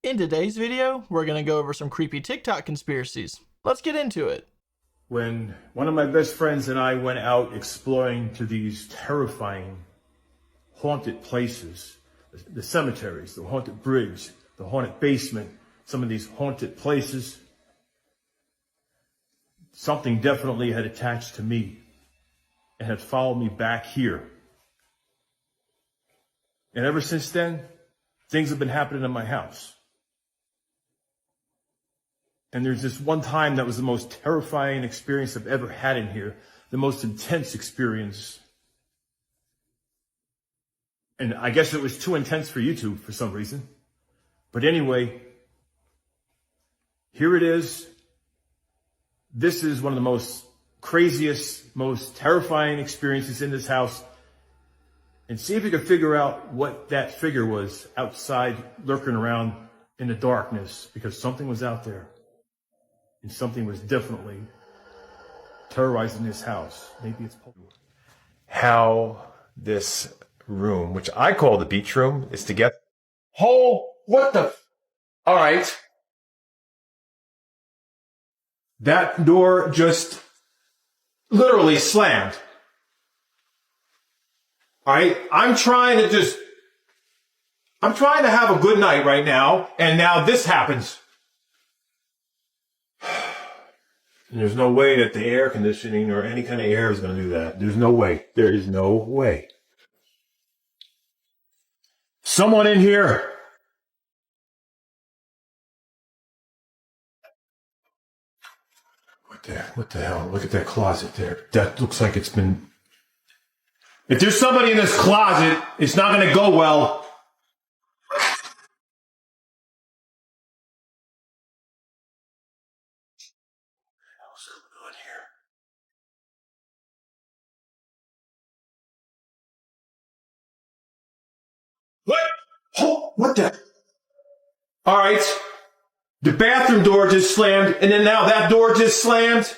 In today's video, we're going to go over some creepy TikTok conspiracies. Let's get into it. When one of my best friends and I went out exploring to these terrifying haunted places, the cemeteries, the haunted bridge, the haunted basement, some of these haunted places, something definitely had attached to me and had followed me back here. And ever since then, things have been happening in my house. And there's this one time that was the most terrifying experience I've ever had in here, the most intense experience. And I guess it was too intense for YouTube for some reason. But anyway, here it is. This is one of the most craziest, most terrifying experiences in this house. And see if you can figure out what that figure was outside lurking around in the darkness, because something was out there. And something was definitely terrorizing this house. Maybe it's how this room, which I call the beach room, is to get. What the? All right. That door just literally slammed. All right. I'm trying to have a good night right now. And now this happens. And there's no way that the air conditioning or any kind of air is going to do that. There's no way. There is no way. Someone in here. What the hell? Look at that closet there. That looks like it's been... If there's somebody in this closet, it's not going to go well. What? Oh, what the? All right. The bathroom door just slammed, and then now that door just slammed.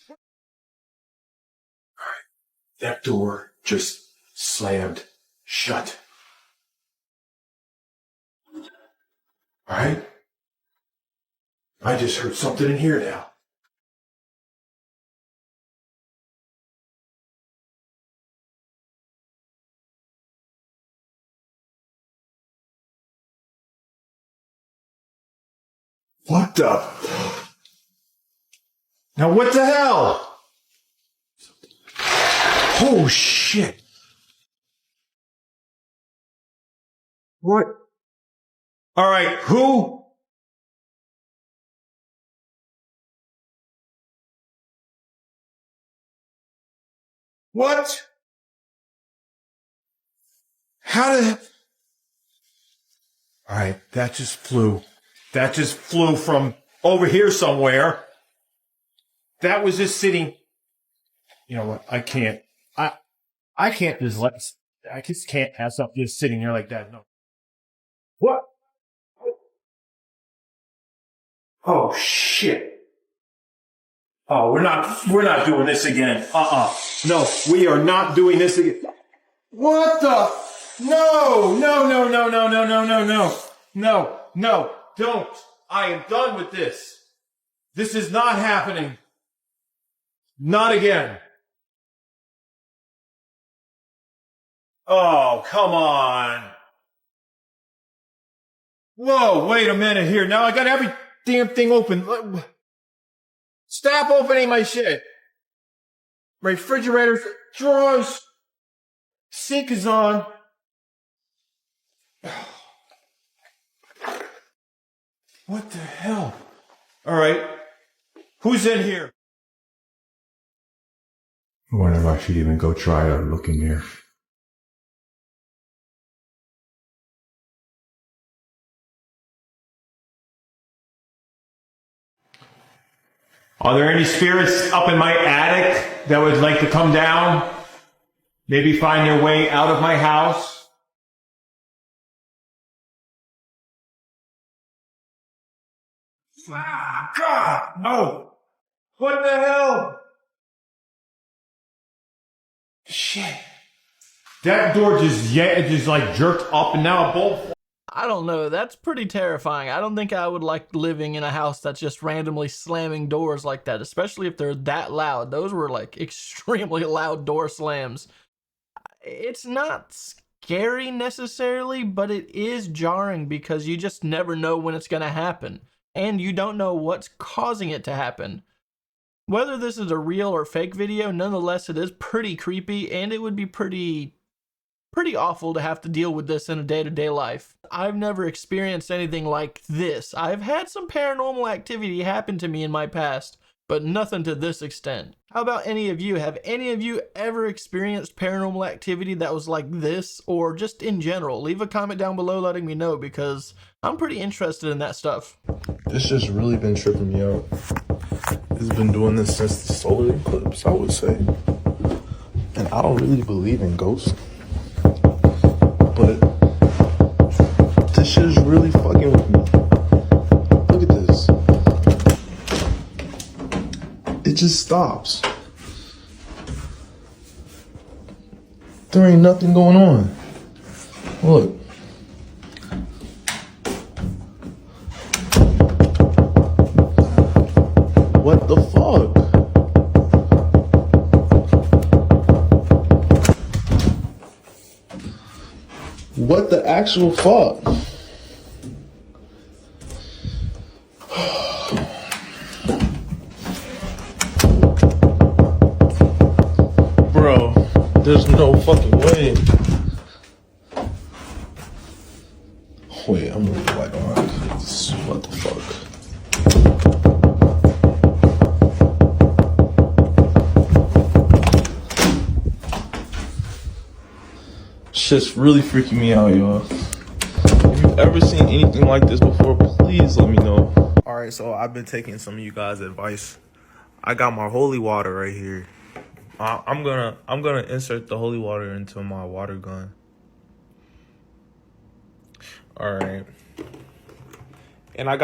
All right. That door just slammed shut. All right. I just heard something in here now. What the? Now what the hell? Oh shit. What? All right, who? What? How did... All right, that just flew. That just flew from over here somewhere. That was just sitting. You know what? I can't just can't have something just sitting there like that. No. What? Oh shit. Oh, we're not doing this again. No, we are not doing this again. What the? No. No. Don't. I am done with this. This is not happening. Not again. Oh, come on. Whoa, wait a minute here. Now I got every damn thing open. Stop opening my shit. Refrigerators, drawers, sink is on. What the hell? All right. Who's in here? I wonder if I should even go try to look in here. Are there any spirits up in my attic that would like to come down? Maybe find their way out of my house? Ah, God, no! What the hell? Shit. That door just like jerked up and now both. I don't know. That's pretty terrifying. I don't think I would like living in a house that's just randomly slamming doors like that, especially if they're that loud. Those were like extremely loud door slams. It's not scary necessarily, but it is jarring because you just never know when it's going to happen, and you don't know what's causing it to happen. Whether this is a real or fake video, nonetheless, it is pretty creepy, and it would be pretty awful to have to deal with this in a day-to-day life. I've never experienced anything like this. I've had some paranormal activity happen to me in my past, but nothing to this extent. How about any of you? Have any of you ever experienced paranormal activity that was like this, or just in general? Leave a comment down below letting me know, because I'm pretty interested in that stuff. It's just really been tripping me out. It's been doing this since the solar eclipse, I would say. And I don't really believe in ghosts. But this shit is really fucking with me. Look at this. It just stops. There ain't nothing going on. Look. What the fuck? What the actual fuck? Bro, there's no fucking way. Wait, I'm gonna leave the light on. What the fuck? Shit's really freaking me out, y'all. If you've ever seen anything like this before, please let me know. Alright, so I've been taking some of you guys' advice. I got my holy water right here. I'm gonna insert the holy water into my water gun. Alright. And I'll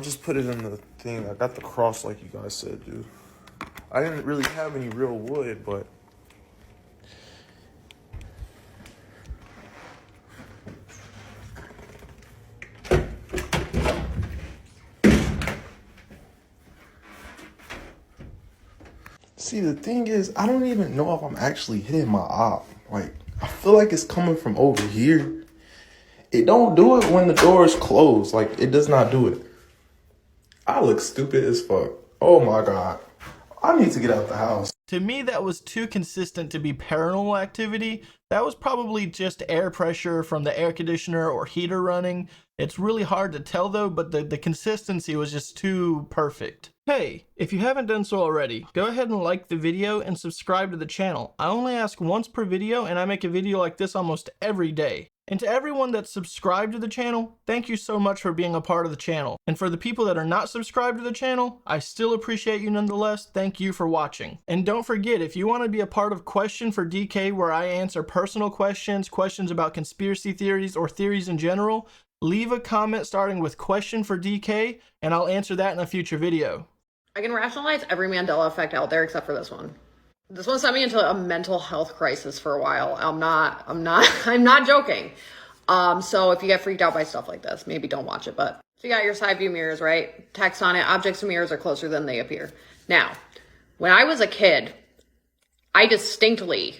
just put it in the thing. I got the cross like you guys said, dude. I didn't really have any real wood, but see, the thing is, I don't even know if I'm actually hitting my op. Like, I feel like it's coming from over here. It don't do it when the door is closed. Like, it does not do it. I look stupid as fuck. Oh my God. I need to get out the house. To me, that was too consistent to be paranormal activity. That was probably just air pressure from the air conditioner or heater running. It's really hard to tell though, but the consistency was just too perfect. Hey, if you haven't done so already, go ahead and like the video and subscribe to the channel. I only ask once per video, and I make a video like this almost every day. And to everyone that's subscribed to the channel, thank you so much for being a part of the channel. And for the people that are not subscribed to the channel, I still appreciate you nonetheless. Thank you for watching. And don't forget, if you want to be a part of Question for DK, where I answer personal questions, questions about conspiracy theories, or theories in general, leave a comment starting with Question for DK, and I'll answer that in a future video. I can rationalize every Mandela effect out there except for this one. This one sent me into a mental health crisis for a while. I'm not joking. So if you get freaked out by stuff like this, maybe don't watch it. But so you got your side view mirrors, right? Text on it. Objects and mirrors are closer than they appear. Now, when I was a kid, I distinctly,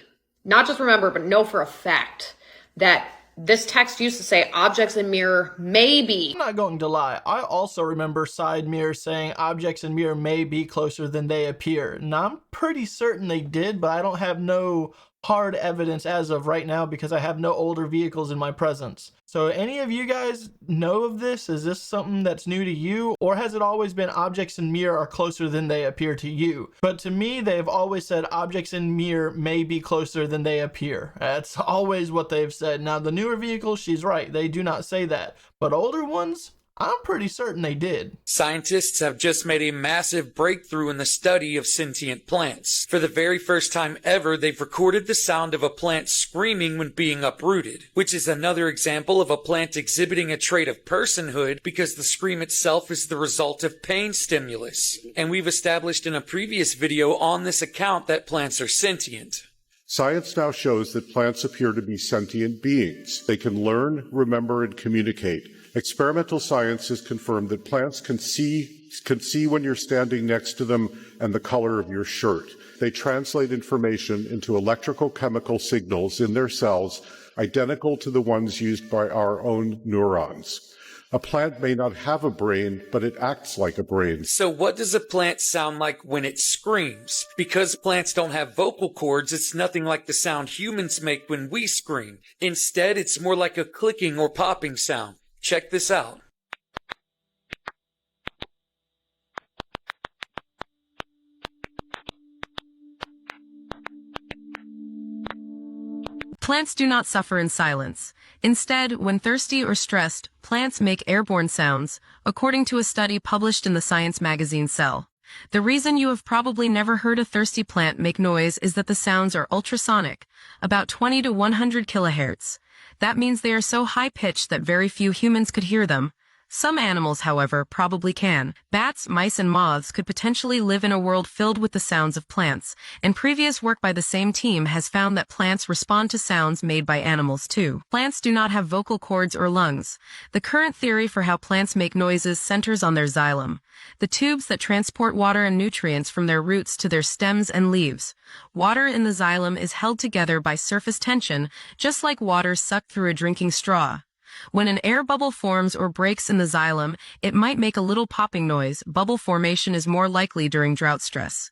not just remember, but know for a fact that this text used to say objects in mirror may be. I'm not going to lie, I also remember side mirrors saying objects in mirror may be closer than they appear. Now, I'm pretty certain they did, but I don't have no hard evidence as of right now because I have no older vehicles in my presence. So any of you guys know of this? Is this something that's new to you? Or has it always been objects in mirror are closer than they appear to you? But to me, they've always said objects in mirror may be closer than they appear. That's always what they've said. Now the newer vehicles, she's right, they do not say that. But older ones, I'm pretty certain they did. Scientists have just made a massive breakthrough in the study of sentient plants. For the very first time ever, they've recorded the sound of a plant screaming when being uprooted, which is another example of a plant exhibiting a trait of personhood because the scream itself is the result of pain stimulus. And we've established in a previous video on this account that plants are sentient. Science now shows that plants appear to be sentient beings. They can learn, remember, and communicate. Experimental science has confirmed that plants can see when you're standing next to them and the color of your shirt. They translate information into electrical chemical signals in their cells identical to the ones used by our own neurons. A plant may not have a brain, but it acts like a brain. So what does a plant sound like when it screams? Because plants don't have vocal cords, it's nothing like the sound humans make when we scream. Instead, it's more like a clicking or popping sound. Check this out. Plants do not suffer in silence. Instead, when thirsty or stressed, plants make airborne sounds, according to a study published in the science magazine Cell. The reason you have probably never heard a thirsty plant make noise is that the sounds are ultrasonic, about 20 to 100 kilohertz. That means they are so high-pitched that very few humans could hear them. Some animals, however, probably can. Bats, mice, and moths could potentially live in a world filled with the sounds of plants, and previous work by the same team has found that plants respond to sounds made by animals too. Plants do not have vocal cords or lungs. The current theory for how plants make noises centers on their xylem, the tubes that transport water and nutrients from their roots to their stems and leaves. Water in the xylem is held together by surface tension, just like water sucked through a drinking straw. When an air bubble forms or breaks in the xylem, it might make a little popping noise. Bubble formation is more likely during drought stress.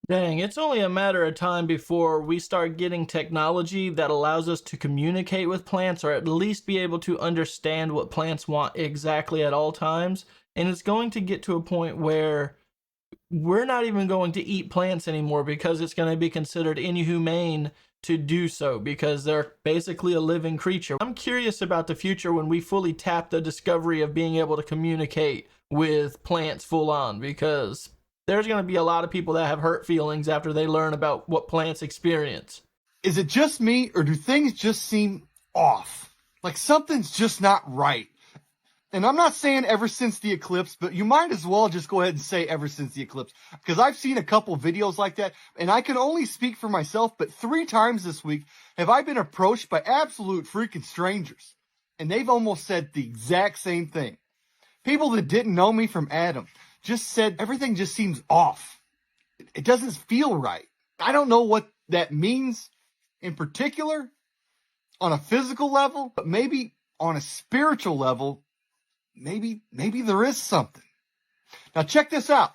Dang, it's only a matter of time before we start getting technology that allows us to communicate with plants, or at least be able to understand what plants want exactly at all times. And it's going to get to a point where we're not even going to eat plants anymore because it's going to be considered inhumane to do so because they're basically a living creature. I'm curious about the future when we fully tap the discovery of being able to communicate with plants full on, because there's going to be a lot of people that have hurt feelings after they learn about what plants experience. Is it just me, or do things just seem off? Like something's just not right. And I'm not saying ever since the eclipse, but you might as well just go ahead and say ever since the eclipse, because I've seen a couple videos like that, and I can only speak for myself, but 3 times this week have I been approached by absolute freaking strangers, and they've almost said the exact same thing. People that didn't know me from Adam just said everything just seems off. It doesn't feel right. I don't know what that means in particular on a physical level, but maybe on a spiritual level, maybe there is something. Now check this out.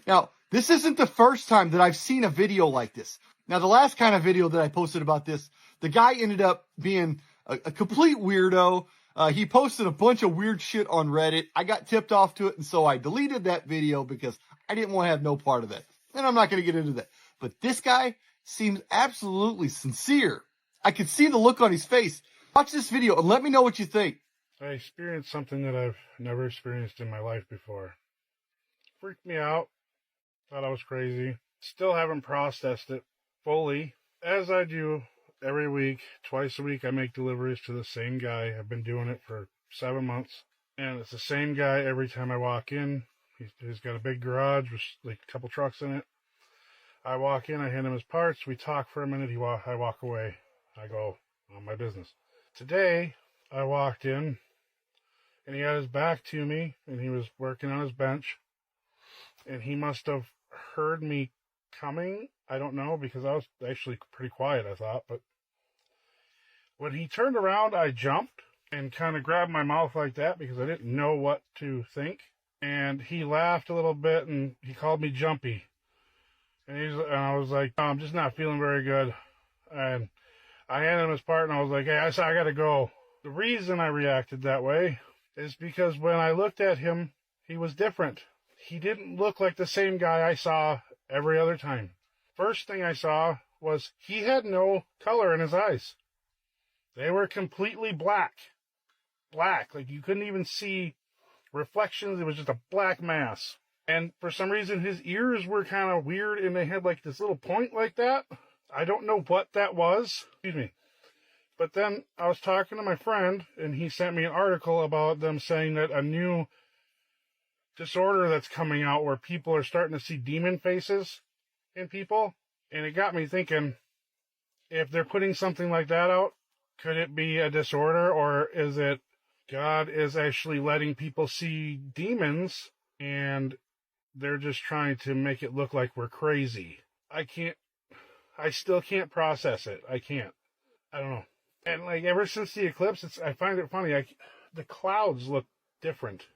Now, this isn't the first time that I've seen a video like this. Now, the last kind of video that I posted about this, the guy ended up being a complete weirdo. He posted a bunch of weird shit on Reddit. I got tipped off to it, and so I deleted that video because I didn't want to have no part of that. And I'm not going to get into that. But this guy seems absolutely sincere. I could see the look on his face. Watch this video and let me know what you think. I experienced something that I've never experienced in my life before. Freaked me out. Thought I was crazy. Still haven't processed it fully. As I do every week, twice a week, I make deliveries to the same guy. I've been doing it for 7 months. And it's the same guy every time I walk in. He's got a big garage with like a couple trucks in it. I walk in, I hand him his parts. We talk for a minute. I walk away. I go on my business. Today, I walked in, and he had his back to me, and he was working on his bench, and he must have heard me coming. I don't know, because I was actually pretty quiet, I thought, but when he turned around, I jumped and kind of grabbed my mouth like that because I didn't know what to think, and he laughed a little bit, and he called me jumpy, and I was like, no, I'm just not feeling very good, and I handed him his part, and I was like, hey, I gotta go. The reason I reacted that way is because when I looked at him, he was different. He didn't look like the same guy I saw every other time. First thing I saw was he had no color in his eyes. They were completely black. Black. Like you couldn't even see reflections. It was just a black mass. And for some reason, his ears were kind of weird, and they had like this little point like that. I don't know what that was. Excuse me. But then I was talking to my friend, and he sent me an article about them saying that a new disorder that's coming out where people are starting to see demon faces in people. And it got me thinking, if they're putting something like that out, could it be a disorder, or is it God is actually letting people see demons and they're just trying to make it look like we're crazy? I still can't process it. I don't know. And like ever since the eclipse, I find it funny. The clouds look different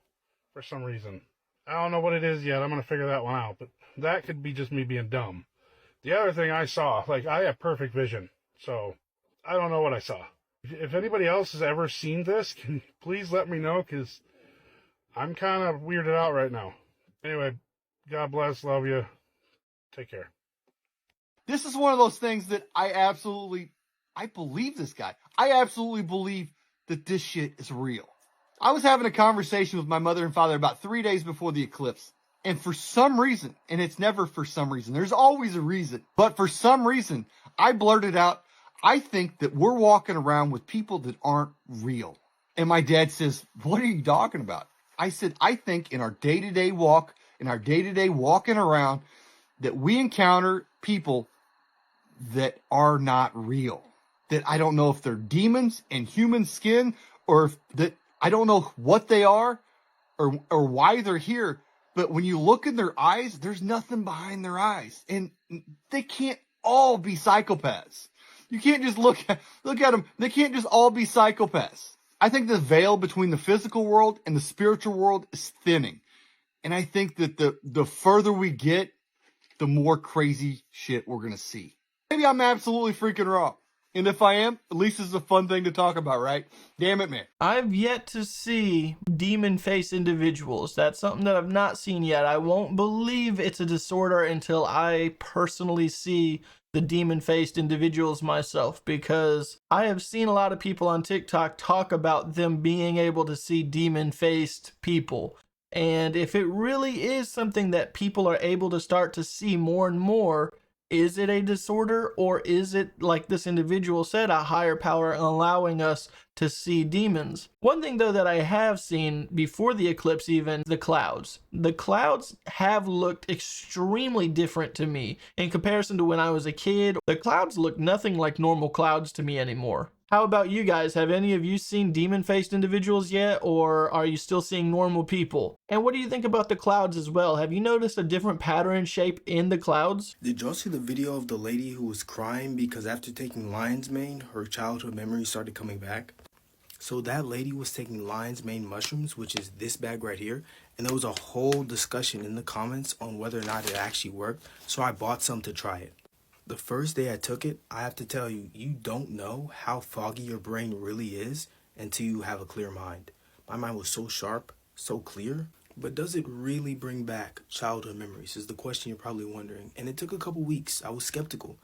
for some reason. I don't know what it is yet. I'm going to figure that one out, but that could be just me being dumb. The other thing I saw, like I have perfect vision, so I don't know what I saw. If anybody else has ever seen this, can you please let me know, because I'm kind of weirded out right now. Anyway, God bless, love you, take care. This is one of those things that I believe this guy. I absolutely believe that this shit is real. I was having a conversation with my mother and father about 3 days before the eclipse. And for some reason, and it's never for some reason, there's always a reason. But for some reason, I blurted out, I think that we're walking around with people that aren't real. And my dad says, what are you talking about? I said, I think in our day-to-day walk, in our day-to-day walking around, that we encounter people that are not real. That I don't know if they're demons in human skin, or if that I don't know what they are or why they're here. But when you look in their eyes, there's nothing behind their eyes. And they can't all be psychopaths. You can't just look at them. They can't just all be psychopaths. I think the veil between the physical world and the spiritual world is thinning. And I think that the further we get, the more crazy shit we're going to see. Maybe I'm absolutely freaking wrong. And if I am, at least it's a fun thing to talk about, right? Damn it, man. I've yet to see demon face individuals. That's something that I've not seen yet. I won't believe it's a disorder until I personally see the demon-faced individuals myself, because I have seen a lot of people on TikTok talk about them being able to see demon-faced people. And if it really is something that people are able to start to see more and more, is it a disorder, or is it, like this individual said, a higher power allowing us to see demons? One thing, though, that I have seen before the eclipse, even, the clouds. The clouds have looked extremely different to me. In comparison to when I was a kid, the clouds look nothing like normal clouds to me anymore. How about you guys? Have any of you seen demon-faced individuals yet, or are you still seeing normal people? And what do you think about the clouds as well? Have you noticed a different pattern and shape in the clouds? Did y'all see the video of the lady who was crying because after taking lion's mane, her childhood memories started coming back? So that lady was taking lion's mane mushrooms, which is this bag right here, and there was a whole discussion in the comments on whether or not it actually worked, so I bought some to try it. The first day I took it, I have to tell you, you don't know how foggy your brain really is until you have a clear mind. My mind was so sharp, so clear, but does it really bring back childhood memories is the question you're probably wondering. And it took a couple weeks. I was skeptical,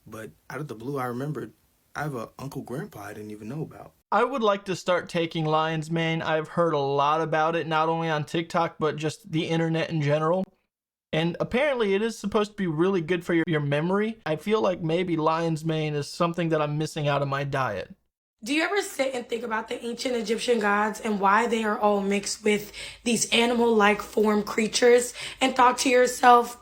but out of the blue, I remembered I have an uncle grandpa I didn't even know about. I would like to start taking lion's mane. I've heard a lot about it, not only on TikTok, but just the internet in general. And apparently it is supposed to be really good for your memory. I feel like maybe lion's mane is something that I'm missing out of my diet. Do you ever sit and think about the ancient Egyptian gods and why they are all mixed with these animal-like form creatures and thought to yourself,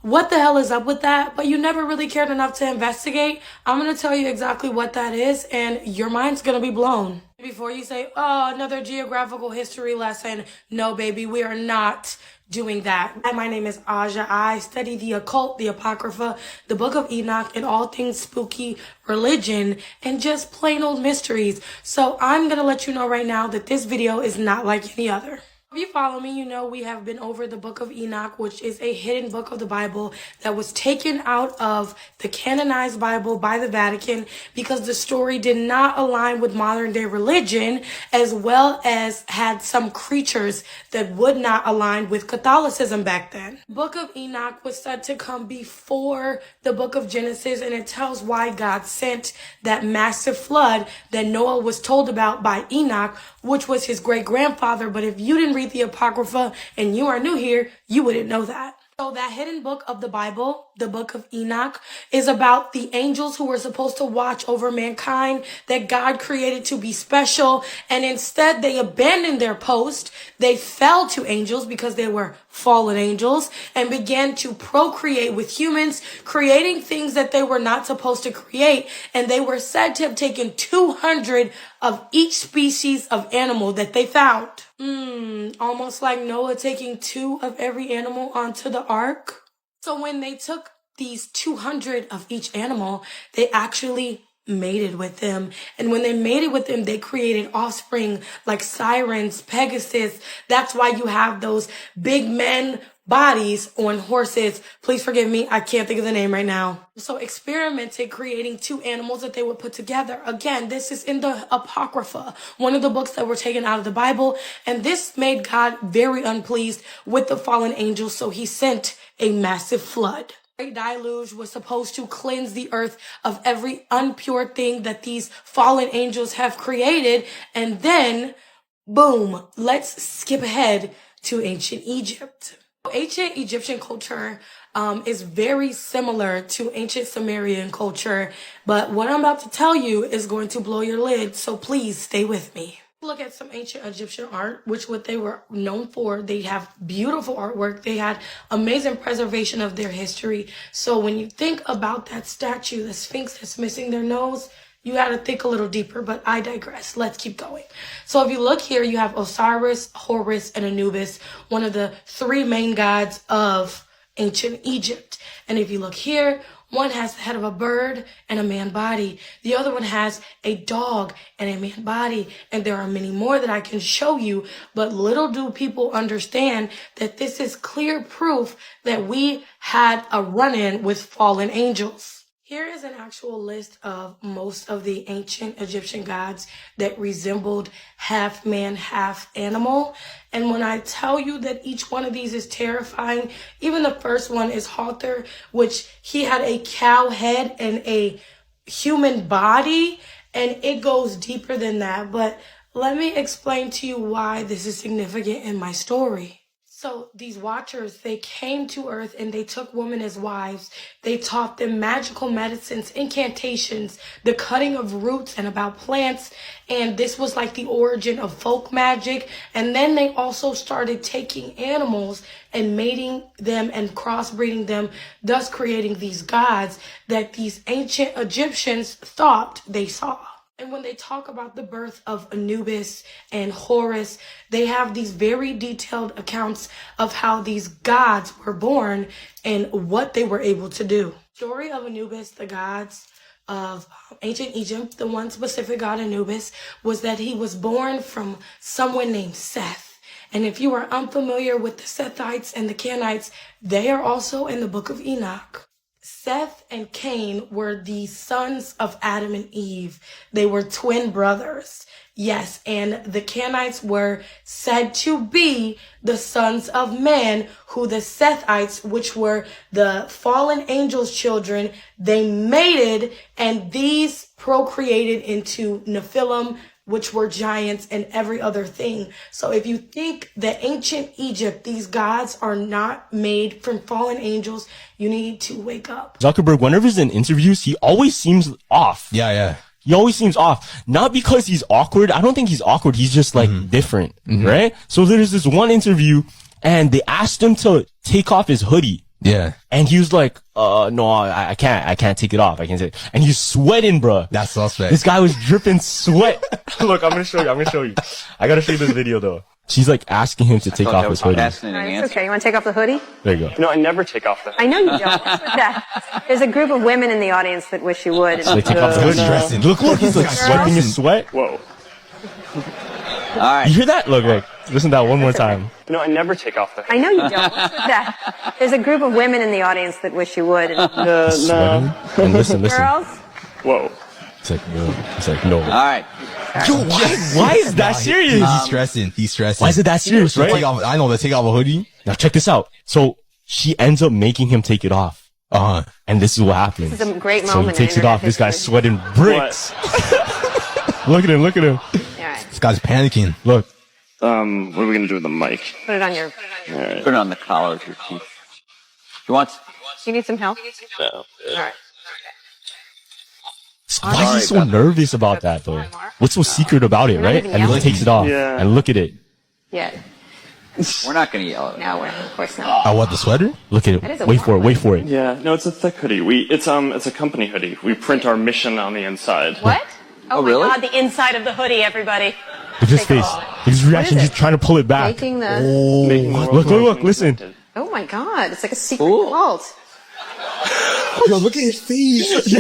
what the hell is up with that? But you never really cared enough to investigate? I'm going to tell you exactly what that is, and your mind's going to be blown. Before you say, oh, another geographical history lesson. No, baby, we are not doing that. My name is Aja. I study the occult, the apocrypha, the book of Enoch, and all things spooky, religion, and just plain old mysteries. So I'm going to let you know right now that this video is not like any other. If you follow me, you know we have been over the book of Enoch, which is a hidden book of the Bible that was taken out of the canonized Bible by the Vatican because the story did not align with modern day religion, as well as had some creatures that would not align with Catholicism back then. The book of Enoch was said to come before the book of Genesis, and it tells why God sent that massive flood that Noah was told about by Enoch, which was his great grandfather. But if you didn't read the Apocrypha and you are new here, you wouldn't know that. So that hidden book of the Bible, the book of Enoch, is about the angels who were supposed to watch over mankind that God created to be special. And instead they abandoned their post. They fell to angels because they were fallen angels and began to procreate with humans, creating things that they were not supposed to create. And they were said to have taken 200 of each species of animal that they found. Almost like Noah taking 2 of every animal onto the ark. So when they took these 200 of each animal, they actually mated with them. And when they mated with them, they created offspring like sirens, Pegasus. That's why you have those big men bodies on horses. Please forgive me, I can't think of the name right now. So experimented creating 2 animals that they would put together. Again, this is in the Apocrypha, one of the books that were taken out of the Bible. And this made God very unpleased with the fallen angels, so he sent a massive flood. The great deluge was supposed to cleanse the earth of every impure thing that these fallen angels have created. And then, boom, let's skip ahead to ancient Egypt. Ancient Egyptian culture is very similar to ancient Sumerian culture, but what I'm about to tell you is going to blow your lid, so please stay with me. Look at some ancient Egyptian art, which what they were known for. They have beautiful artwork. They had amazing preservation of their history. So when you think about that statue, the Sphinx that's missing their nose, you got to think a little deeper, but I digress. Let's keep going. So if you look here, you have Osiris, Horus, and Anubis, one of the 3 main gods of ancient Egypt. And if you look here, one has the head of a bird and a man body. The other one has a dog and a man body. And there are many more that I can show you, but little do people understand that this is clear proof that we had a run-in with fallen angels. Here is an actual list of most of the ancient Egyptian gods that resembled half man, half animal. And when I tell you that each one of these is terrifying, even the first one is Hathor, which he had a cow head and a human body, and it goes deeper than that. But let me explain to you why this is significant in my story. So these watchers, they came to earth and they took women as wives. They taught them magical medicines, incantations, the cutting of roots and about plants. And this was like the origin of folk magic. And then they also started taking animals and mating them and crossbreeding them, thus creating these gods that these ancient Egyptians thought they saw. And when they talk about the birth of Anubis and Horus, they have these very detailed accounts of how these gods were born and what they were able to do. Story of Anubis, the gods of ancient Egypt, the one specific god Anubis, was that he was born from someone named Seth. And if you are unfamiliar with the Sethites and the Canaanites, they are also in the book of Enoch. Seth and Cain were the sons of Adam and Eve. They were twin brothers. Yes, and the Canaanites were said to be the sons of man, who the Sethites, which were the fallen angels' children, they mated, and these procreated into Nephilim, which were giants and every other thing. So if you think that ancient Egypt, these gods are not made from fallen angels, you need to wake up. Zuckerberg, whenever he's in interviews, he always seems off. Yeah. He always seems off. Not because he's awkward. I don't think he's awkward. He's just like different, right? So there's this one interview and they asked him to take off his hoodie. Yeah. And he was like, no, I can't take it off. I can't take it. And he's sweating, bro. That's suspect. This guy was dripping sweat. Look, I'm gonna show you. I gotta show you this video though. She's like asking him to take off his hoodie. It's okay. You want to take off the hoodie? There you go. No, I never take off the hoodie. I know you don't. What's with that? There's a group of women in the audience that wish you would. So they take off the hoodie. Look, he's like wiping his sweat. Whoa. All right. You hear that? Look, listen to that one more time. No, I never take off the hoodie. I know you don't. What's with that? There's a group of women in the audience that wish you would. No. And listen. Girls? Whoa. It's like no. All right. Yo, why is that serious? He's stressing. Why is it that serious, right? I know, they take off a hoodie. Now check this out. So she ends up making him take it off. And this is what happens. This is a great So moment. he takes it off. This guy's sweating bricks. Look at him. All right. This guy's panicking. Look. What are we gonna do with the mic? Put it on your. All right. Put it on the collar of your teeth. You want? You need some help? No. All right. Why is he so nervous about that, though? What's so secret about it, right? And then he takes it off. Yeah. And look at it. Yeah. We're not gonna yell at it. No, of course not. Oh, what, the sweater? Look at That is it. a Wait for it. Wait for it. Yeah, no, it's a thick hoodie. It's a company hoodie. We print our mission on the inside. What? Oh, my really? God, the inside of the hoodie, everybody. Look at his face. Look at his reaction. He's trying to pull it back. Making the... Oh, Making the world look, more listen. Oh my God, it's like a secret cult. Yo, look at his face.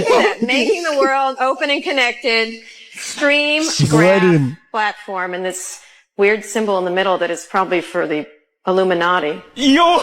Making the world open and connected. Stream, Sweating. graph, platform, and this weird symbol in the middle that is probably for the Illuminati. Yo!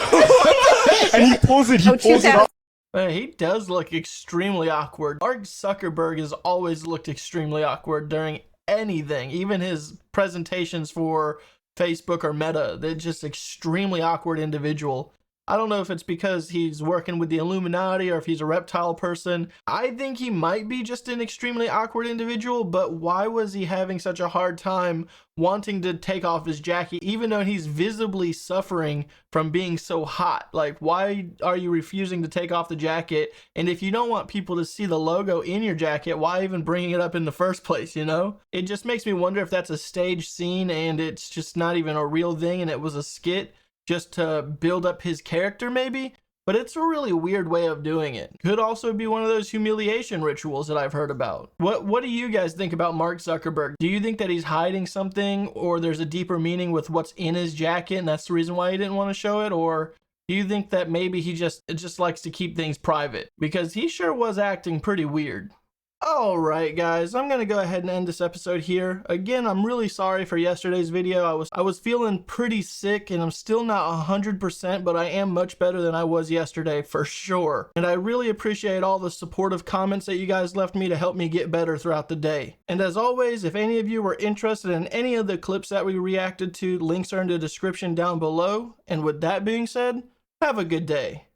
And he pulls it. He pulls it off. Man, he does look extremely awkward. Mark Zuckerberg has always looked extremely awkward during anything, even his presentations for Facebook or Meta. They're just extremely awkward individual. I don't know if it's because he's working with the Illuminati or if he's a reptile person. I think he might be just an extremely awkward individual, but why was he having such a hard time wanting to take off his jacket, even though he's visibly suffering from being so hot? Like, why are you refusing to take off the jacket? And if you don't want people to see the logo in your jacket, why even bringing it up in the first place, you know? It just makes me wonder if that's a stage scene and it's just not even a real thing and it was a skit just to build up his character, maybe. But it's a really weird way of doing it. Could also be one of those humiliation rituals that I've heard about. What do you guys think about Mark Zuckerberg? Do you think that he's hiding something, or there's a deeper meaning with what's in his jacket and that's the reason why he didn't want to show it? Or do you think that maybe he just likes to keep things private? Because he sure was acting pretty weird. Alright guys, I'm gonna go ahead and end this episode here. Again, I'm really sorry for yesterday's video. I was feeling pretty sick and I'm still not 100%, but I am much better than I was yesterday for sure. And I really appreciate all the supportive comments that you guys left me to help me get better throughout the day. And as always, if any of you were interested in any of the clips that we reacted to, links are in the description down below. And with that being said, have a good day.